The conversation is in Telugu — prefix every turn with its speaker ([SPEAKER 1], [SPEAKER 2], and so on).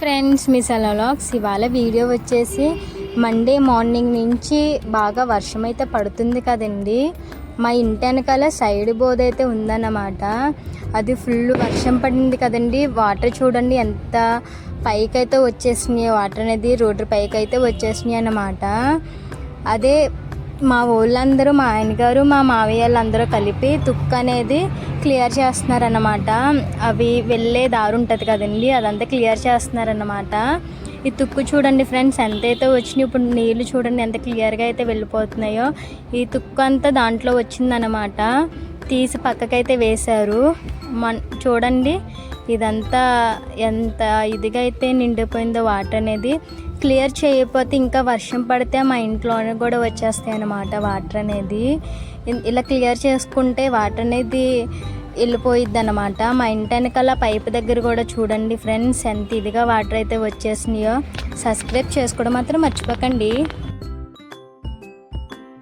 [SPEAKER 1] ఫ్రెండ్స్, మీ సెలవులాగ్స్ ఇవాళ వీడియో వచ్చేసి మండే మార్నింగ్ నుంచి బాగా వర్షం అయితే పడుతుంది కదండి. మా ఇంటి వెనకాల సైడ్ బోర్డ్ అయితే ఉందన్నమాట. అది ఫుల్ వర్షం పడింది కదండి. వాటర్ చూడండి ఎంత పైకైతే వచ్చేసినాయి. వాటర్ అనేది రోడ్డు పైకి అయితే వచ్చేసినాయి అన్నమాట. అదే మా ఊళ్ళందరూ, మా ఆయనగారు, మా మావయ్య వాళ్ళందరూ కలిపి తుక్కు అనేది క్లియర్ చేస్తున్నారన్నమాట. అవి వెళ్ళే దారి ఉంటుంది కదండి, అదంతా క్లియర్ చేస్తున్నారన్నమాట. ఈ తుక్కు చూడండి ఫ్రెండ్స్ ఎంతైతే వచ్చినాయి. ఇప్పుడు నీళ్ళు చూడండి ఎంత క్లియర్గా అయితే వెళ్ళిపోతున్నాయో. ఈ తుక్కు అంతా దాంట్లో వచ్చిందన్నమాట. తీసి పక్కకైతే వేశారు. చూడండి ఇదంతా ఎంత ఇదిగా అయితే నిండిపోయిందో వాటర్ అనేది. క్లియర్ చేయకపోతే ఇంకా వర్షం పడితే మా ఇంట్లోనే కూడా వచ్చేస్తాయి అన్నమాట వాటర్ అనేది. ఇలా క్లియర్ చేసుకుంటే వాటర్ అనేది వెళ్ళిపోయిద్ది అన్నమాట. మా ఇంటి వెనకాల పైపు దగ్గర కూడా చూడండి ఫ్రెండ్స్ ఎంత ఇదిగా వాటర్ అయితే వచ్చేసినాయో. సబ్స్క్రైబ్ చేసుకోవడం మాత్రం మర్చిపోకండి.